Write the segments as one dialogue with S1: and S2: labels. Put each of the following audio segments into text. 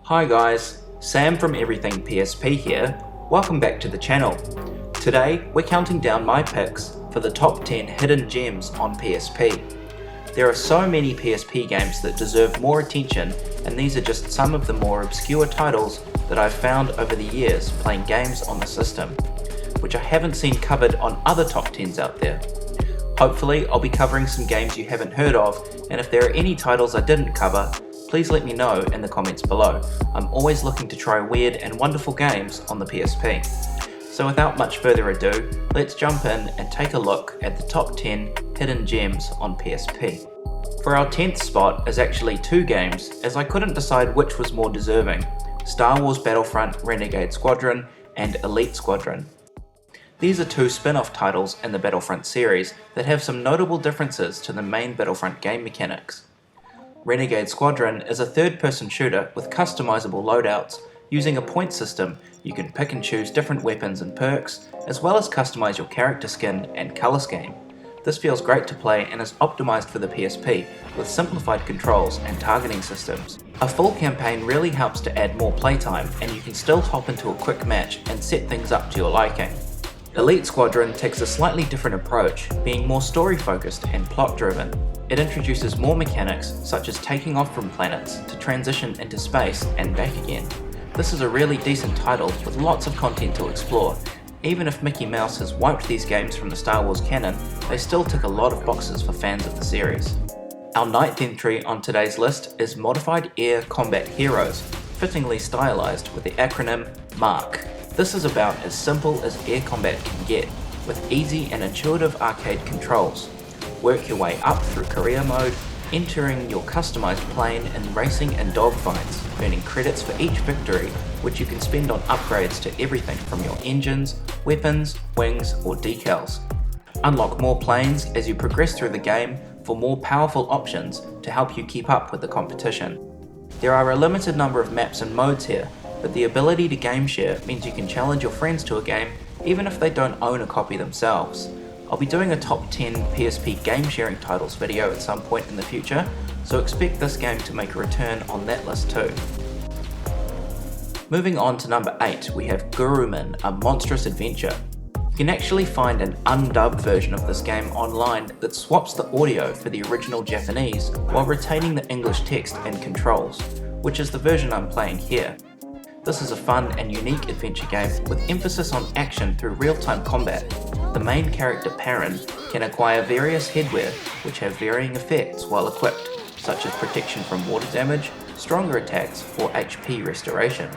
S1: Hi guys, Sam from Everything PSP here. Welcome back to the channel. Today we're counting down my picks for the top 10 hidden gems on PSP. There are so many PSP games that deserve more attention, and these are just some of the more obscure titles that I've found over the years playing games on the system, which I haven't seen covered on other top 10s out there. Hopefully I'll be covering some games you haven't heard of, and if there are any titles I didn't cover, please let me know in the comments below. I'm always looking to try weird and wonderful games on the PSP. So without much further ado, let's jump in and take a look at the top 10 hidden gems on PSP. For our 10th spot is actually two games, as I couldn't decide which was more deserving: Star Wars Battlefront Renegade Squadron and Elite Squadron. These are two spin-off titles in the Battlefront series that have some notable differences to the main Battlefront game mechanics. Renegade Squadron is a third-person shooter with customizable loadouts. Using a point system, you can pick and choose different weapons and perks, as well as customize your character skin and color scheme. This feels great to play and is optimized for the PSP with simplified controls and targeting systems. A full campaign really helps to add more playtime, and you can still hop into a quick match and set things up to your liking. Elite Squadron takes a slightly different approach, being more story-focused and plot-driven. It introduces more mechanics, such as taking off from planets to transition into space and back again. This is a really decent title with lots of content to explore. Even if Mickey Mouse has wiped these games from the Star Wars canon, they still tick a lot of boxes for fans of the series. Our 9th entry on today's list is Modified Air Combat Heroes, fittingly stylized with the acronym MARC. This is about as simple as air combat can get, with easy and intuitive arcade controls. Work your way up through career mode, entering your customized plane in racing and dogfights, earning credits for each victory, which you can spend on upgrades to everything from your engines, weapons, wings, or decals. Unlock more planes as you progress through the game for more powerful options to help you keep up with the competition. There are a limited number of maps and modes here, but the ability to game share means you can challenge your friends to a game even if they don't own a copy themselves. I'll be doing a top 10 PSP game sharing titles video at some point in the future, so expect this game to make a return on that list too. Moving on to number 8, we have Gurumin, a Monstrous adventure. You can actually find an undubbed version of this game online that swaps the audio for the original Japanese while retaining the English text and controls, which is the version I'm playing here. This is a fun and unique adventure game with emphasis on action through real-time combat. The main character Perrin can acquire various headwear which have varying effects while equipped, such as protection from water damage, stronger attacks, or HP restoration.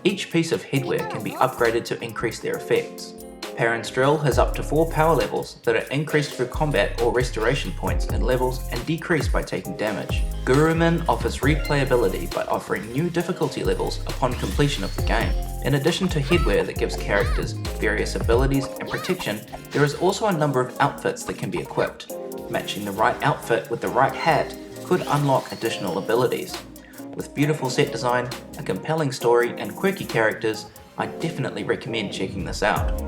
S1: Each piece of headwear can be upgraded to increase their effects. Perrin's drill has up to 4 power levels that are increased through combat or restoration points in levels and decreased by taking damage. Gurumin offers replayability by offering new difficulty levels upon completion of the game. In addition to headwear that gives characters various abilities and protection, there is also a number of outfits that can be equipped. Matching the right outfit with the right hat could unlock additional abilities. With beautiful set design, a compelling story, and quirky characters, I definitely recommend checking this out.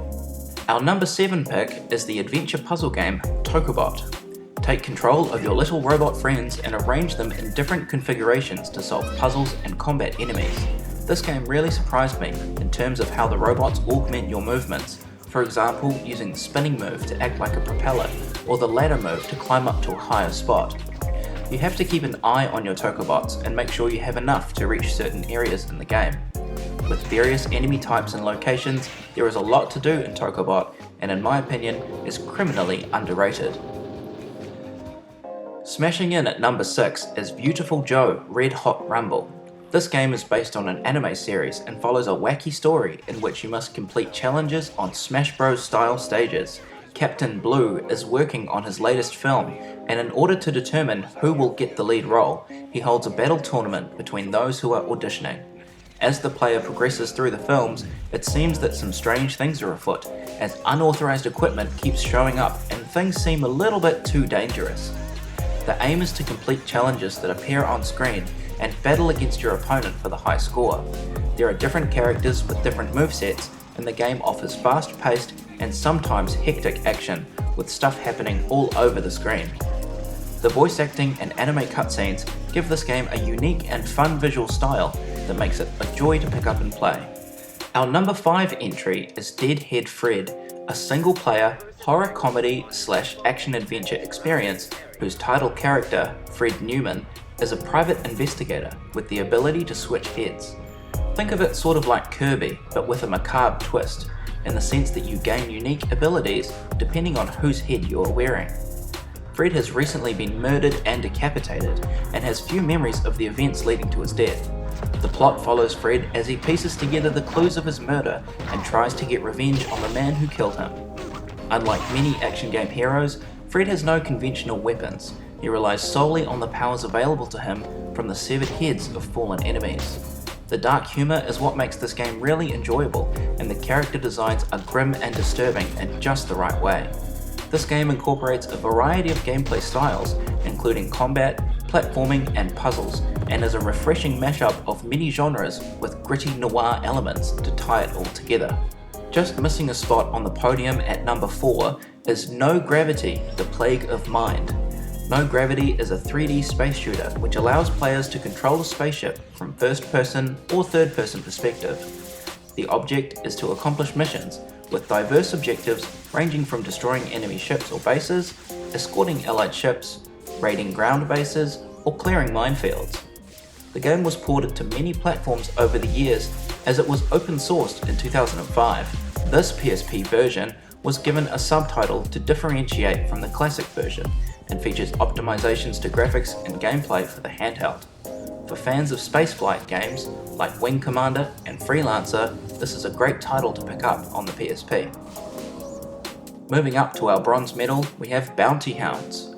S1: Our number 7 pick is the adventure puzzle game Tokobot. Take control of your little robot friends and arrange them in different configurations to solve puzzles and combat enemies. This game really surprised me in terms of how the robots augment your movements, for example using the spinning move to act like a propeller or the ladder move to climb up to a higher spot. You have to keep an eye on your Tokobots and make sure you have enough to reach certain areas in the game. With various enemy types and locations, there is a lot to do in Tokobot, and in my opinion is criminally underrated. Smashing in at number 6 is Viewtiful Joe Red Hot Rumble. This game is based on an anime series and follows a wacky story in which you must complete challenges on Smash Bros style stages. Captain Blue is working on his latest film, and in order to determine who will get the lead role, he holds a battle tournament between those who are auditioning. As the player progresses through the films, it seems that some strange things are afoot, as unauthorized equipment keeps showing up and things seem a little bit too dangerous. The aim is to complete challenges that appear on screen and battle against your opponent for the high score. There are different characters with different movesets, and the game offers fast-paced and sometimes hectic action, with stuff happening all over the screen. The voice acting and anime cutscenes give this game a unique and fun visual style that makes it a joy to pick up and play. Our number 5 entry is Deadhead Fred, a single player horror comedy / action adventure experience whose title character, Fred Newman, is a private investigator with the ability to switch heads. Think of it sort of like Kirby, but with a macabre twist, in the sense that you gain unique abilities depending on whose head you are wearing. Fred has recently been murdered and decapitated, and has few memories of the events leading to his death. The plot follows Fred as he pieces together the clues of his murder and tries to get revenge on the man who killed him. Unlike many action game heroes, Fred has no conventional weapons. He relies solely on the powers available to him from the severed heads of fallen enemies. The dark humour is what makes this game really enjoyable, and the character designs are grim and disturbing in just the right way. This game incorporates a variety of gameplay styles, including combat, platforming, and puzzles, and is a refreshing mashup of many genres with gritty noir elements to tie it all together. Just missing a spot on the podium at number 4 is No Gravity: The Plague of Mind. No Gravity is a 3D space shooter which allows players to control the spaceship from first-person or third-person perspective. The object is to accomplish missions, with diverse objectives ranging from destroying enemy ships or bases, escorting allied ships, raiding ground bases, or clearing minefields. The game was ported to many platforms over the years as it was open sourced in 2005. This PSP version was given a subtitle to differentiate from the classic version and features optimizations to graphics and gameplay for the handheld. For fans of spaceflight games like Wing Commander and Freelancer, this is a great title to pick up on the PSP. Moving up to our bronze medal, we have Bounty Hounds.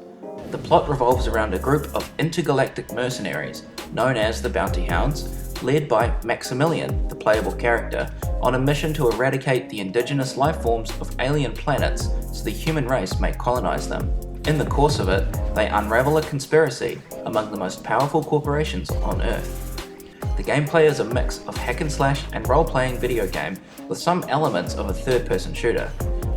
S1: The plot revolves around a group of intergalactic mercenaries known as the Bounty Hounds, led by Maximilian, the playable character, on a mission to eradicate the indigenous life forms of alien planets so the human race may colonize them. In the course of it, they unravel a conspiracy among the most powerful corporations on Earth. The gameplay is a mix of hack and slash and role-playing video game with some elements of a third-person shooter.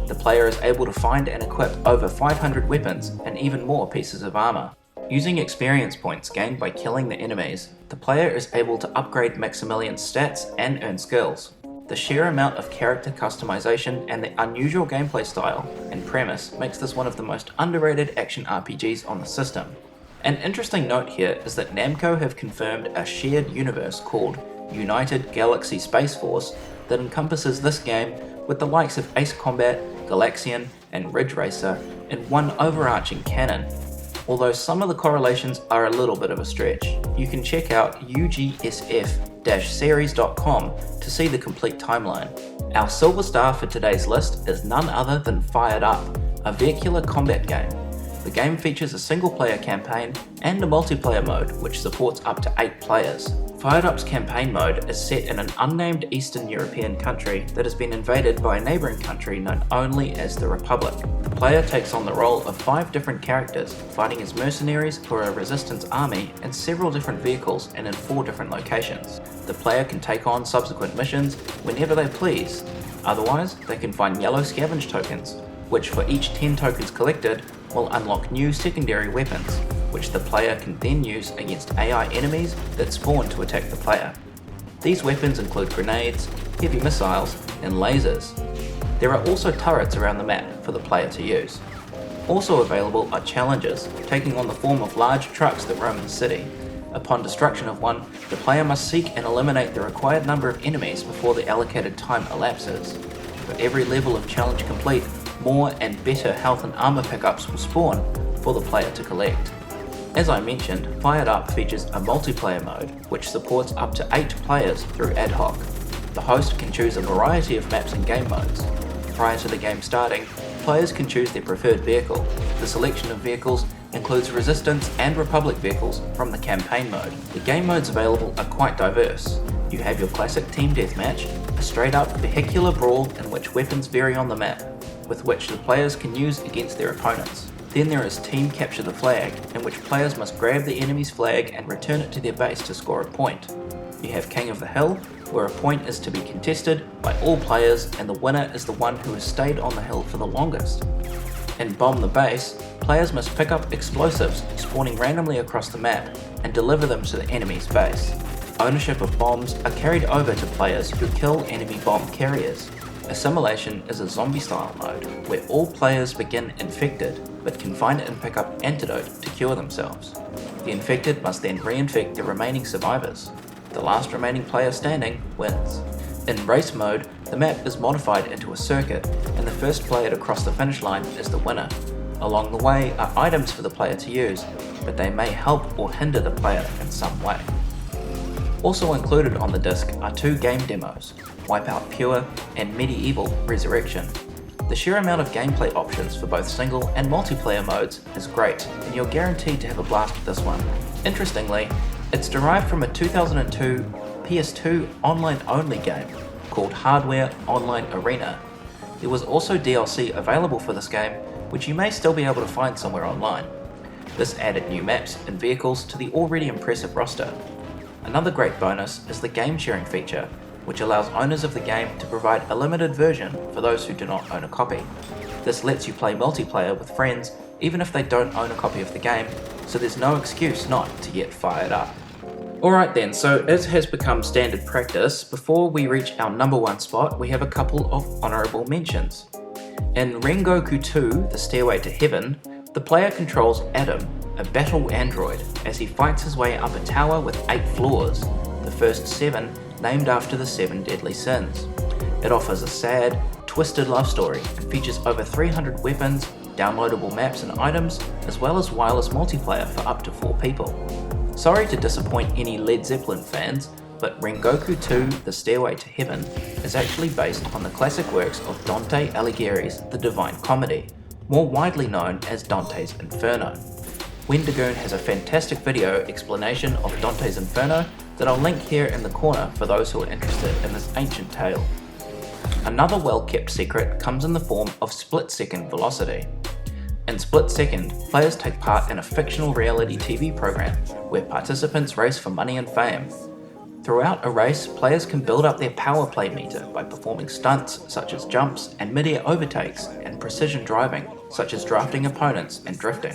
S1: The player is able to find and equip over 500 weapons and even more pieces of armor. Using experience points gained by killing the enemies, the player is able to upgrade Maximilian's stats and earn skills. The sheer amount of character customization and the unusual gameplay style and premise makes this one of the most underrated action RPGs on the system. An interesting note here is that Namco have confirmed a shared universe called United Galaxy Space Force that encompasses this game with the likes of Ace Combat, Galaxian, and Ridge Racer in one overarching canon. Although some of the correlations are a little bit of a stretch, you can check out ugsf-series.com to see the complete timeline. Our silver star for today's list is none other than Fired Up, a vehicular combat game. The game features a single-player campaign and a multiplayer mode which supports up to 8 players. Fired Up's campaign mode is set in an unnamed Eastern European country that has been invaded by a neighbouring country known only as the Republic. The player takes on the role of 5 different characters, fighting as mercenaries for a resistance army in several different vehicles and in 4 different locations. The player can take on subsequent missions whenever they please. Otherwise, they can find yellow scavenge tokens, which for each 10 tokens collected will unlock new secondary weapons, which the player can then use against AI enemies that spawn to attack the player. These weapons include grenades, heavy missiles, and lasers. There are also turrets around the map for the player to use. Also available are challenges, taking on the form of large trucks that roam the city. Upon destruction of one, the player must seek and eliminate the required number of enemies before the allocated time elapses. For every level of challenge complete, more and better health and armor pickups will spawn for the player to collect. As I mentioned, Fired Up features a multiplayer mode which supports up to 8 players through ad hoc. The host can choose a variety of maps and game modes. Prior to the game starting, players can choose their preferred vehicle. The selection of vehicles includes Resistance and Republic vehicles from the campaign mode. The game modes available are quite diverse. You have your classic team deathmatch, a straight-up vehicular brawl in which weapons vary on the map, with which the players can use against their opponents. Then there is Team Capture the Flag, in which players must grab the enemy's flag and return it to their base to score a point. You have King of the Hill, where a point is to be contested by all players and the winner is the one who has stayed on the hill for the longest. In Bomb the Base, players must pick up explosives spawning randomly across the map and deliver them to the enemy's base. Ownership of bombs are carried over to players who kill enemy bomb carriers. Assimilation is a zombie-style mode where all players begin infected but can find and pick up antidote to cure themselves. The infected must then reinfect the remaining survivors. The last remaining player standing wins. In race mode, the map is modified into a circuit and the first player to cross the finish line is the winner. Along the way are items for the player to use, but they may help or hinder the player in some way. Also included on the disc are 2 game demos, Wipeout Pure and Medieval Resurrection. The sheer amount of gameplay options for both single and multiplayer modes is great, and you're guaranteed to have a blast with this one. Interestingly, it's derived from a 2002 PS2 online-only game called Hardware Online Arena. There was also DLC available for this game, which you may still be able to find somewhere online. This added new maps and vehicles to the already impressive roster. Another great bonus is the game sharing feature, which allows owners of the game to provide a limited version for those who do not own a copy. This lets you play multiplayer with friends even if they don't own a copy of the game, so there's no excuse not to get fired up. Alright then, so as has become standard practice, before we reach our number 1 spot, we have a couple of honourable mentions. In Rengoku 2, The Stairway to Heaven, the player controls Adam, a battle android, as he fights his way up a tower with 8 floors, the first 7 named after the 7 deadly sins. It offers a sad, twisted love story and features over 300 weapons, downloadable maps and items, as well as wireless multiplayer for up to 4 people. Sorry to disappoint any Led Zeppelin fans, but Rengoku 2 The Stairway to Heaven is actually based on the classic works of Dante Alighieri's The Divine Comedy, more widely known as Dante's Inferno. Wendigoon has a fantastic video explanation of Dante's Inferno that I'll link here in the corner for those who are interested in this ancient tale. Another well-kept secret comes in the form of split-second velocity. In Split Second, players take part in a fictional reality TV program where participants race for money and fame. Throughout a race, players can build up their power play meter by performing stunts such as jumps and mid-air overtakes and precision driving such as drafting opponents and drifting.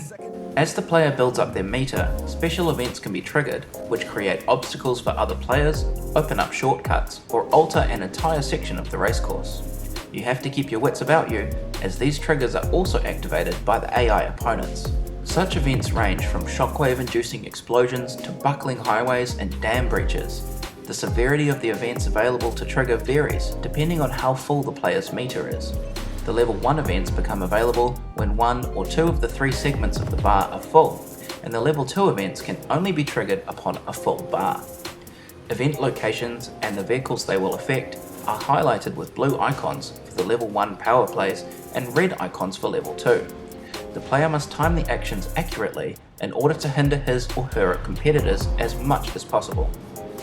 S1: As the player builds up their meter, special events can be triggered which create obstacles for other players, open up shortcuts, or alter an entire section of the racecourse. You have to keep your wits about you, as these triggers are also activated by the AI opponents. Such events range from shockwave-inducing explosions to buckling highways and dam breaches. The severity of the events available to trigger varies depending on how full the player's meter is. The level 1 events become available when 1 or 2 of the 3 segments of the bar are full, and the level 2 events can only be triggered upon a full bar. Event locations and the vehicles they will affect are highlighted with blue icons for the level 1 power plays and red icons for level 2. The player must time the actions accurately in order to hinder his or her competitors as much as possible.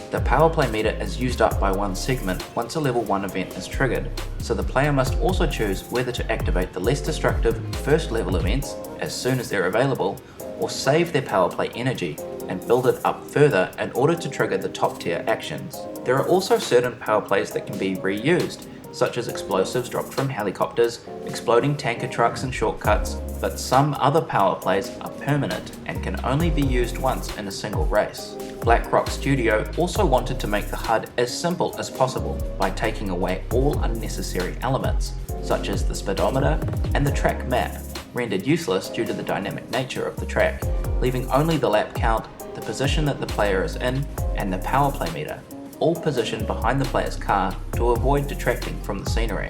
S1: The power play meter is used up by one segment once a level 1 event is triggered, so the player must also choose whether to activate the less destructive first level events as soon as they're available, or save their power play energy and build it up further in order to trigger the top tier actions. There are also certain power plays that can be reused, such as explosives dropped from helicopters, exploding tanker trucks and shortcuts, but some other power plays are permanent and can only be used once in a single race. BlackRock Studio also wanted to make the HUD as simple as possible by taking away all unnecessary elements, such as the speedometer and the track map, rendered useless due to the dynamic nature of the track, leaving only the lap count, the position that the player is in, and the power play meter, all positioned behind the player's car to avoid detracting from the scenery.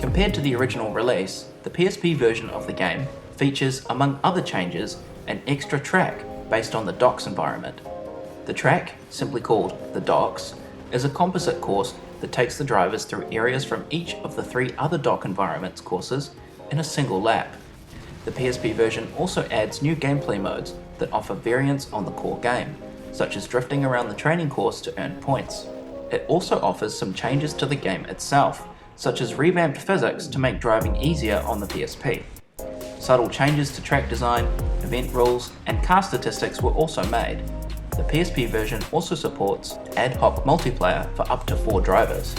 S1: Compared to the original release, the PSP version of the game features, among other changes, an extra track based on the docks environment. The track, simply called the docks, is a composite course that takes the drivers through areas from each of the 3 other dock environments courses in a single lap. The PSP version also adds new gameplay modes that offer variants on the core game, such as drifting around the training course to earn points. It also offers some changes to the game itself, such as revamped physics to make driving easier on the PSP. Subtle changes to track design, event rules, and car statistics were also made. The PSP version also supports ad hoc multiplayer for up to 4 drivers.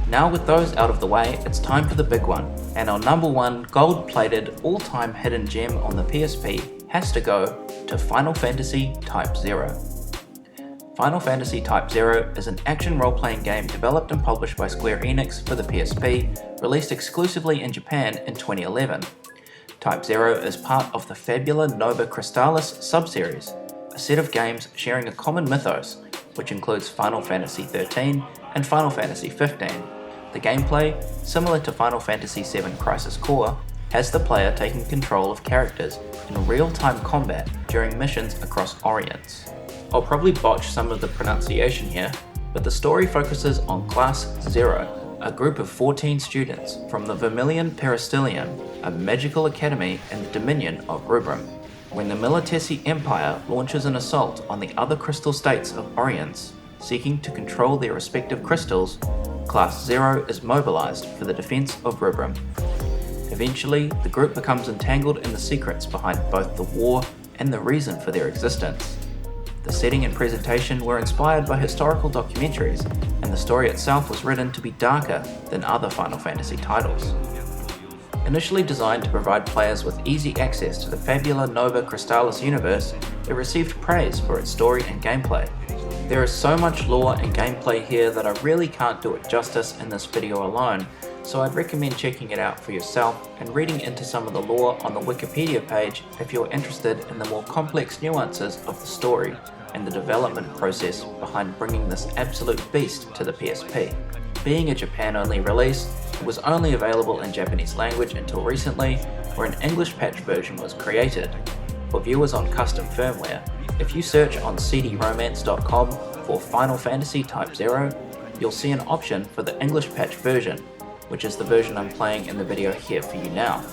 S1: Now with those out of the way, it's time for the big one, and our number 1 gold-plated all-time hidden gem on the PSP has to go to Final Fantasy Type 0. Final Fantasy Type 0 is an action role-playing game developed and published by Square Enix for the PSP, released exclusively in Japan in 2011. Type 0 is part of the Fabula Nova Crystallis subseries, a set of games sharing a common mythos, which includes Final Fantasy XIII and Final Fantasy XV. The gameplay, similar to Final Fantasy VII Crisis Core, has the player taking control of characters in real-time combat during missions across Orients. I'll probably botch some of the pronunciation here, but the story focuses on Class 0, a group of 14 students from the Vermilion Peristylium, a magical academy in the Dominion of Rubrum. When the Militesi Empire launches an assault on the other crystal states of Orients, seeking to control their respective crystals, Class 0 is mobilized for the defense of Rubrum. Eventually, the group becomes entangled in the secrets behind both the war and the reason for their existence. The setting and presentation were inspired by historical documentaries, and the story itself was written to be darker than other Final Fantasy titles. Initially designed to provide players with easy access to the Fabula Nova Crystallis universe, it received praise for its story and gameplay. There is so much lore and gameplay here that I really can't do it justice in this video alone, so I'd recommend checking it out for yourself and reading into some of the lore on the Wikipedia page if you're interested in the more complex nuances of the story and the development process behind bringing this absolute beast to the PSP. Being a Japan-only release, it was only available in Japanese language until recently, where an English patch version was created. For viewers on custom firmware, if you search on cdromance.com for Final Fantasy Type 0, you'll see an option for the English patch version, which is the version I'm playing in the video here for you now.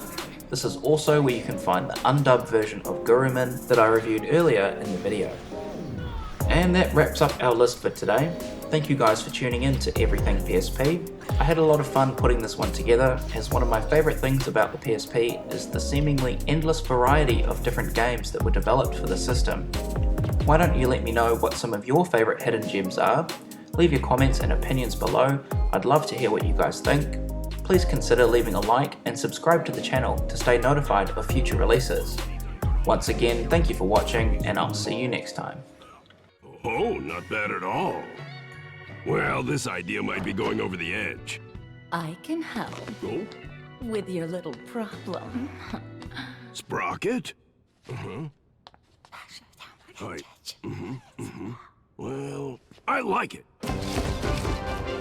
S1: This is also where you can find the undubbed version of Gurumin that I reviewed earlier in the video. And that wraps up our list for today. Thank you guys for tuning in to Everything PSP. I had a lot of fun putting this one together, as one of my favourite things about the PSP is the seemingly endless variety of different games that were developed for the system. Why don't you let me know what some of your favourite hidden gems are? Leave your comments and opinions below. I'd love to hear what you guys think. Please consider leaving a like and subscribe to the channel to stay notified of future releases. Once again, thank you for watching, and I'll see you next time.
S2: Oh, not bad at all. Well, this idea might be going over the edge.
S3: I can help
S2: Oh,
S3: with your little problem.
S2: Sprocket? Right. Well, I like it.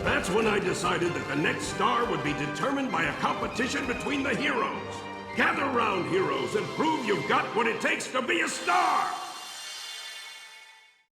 S2: That's when I decided that the next star would be determined by a competition between the heroes. Gather round, heroes, and prove you've got what it takes to be a star!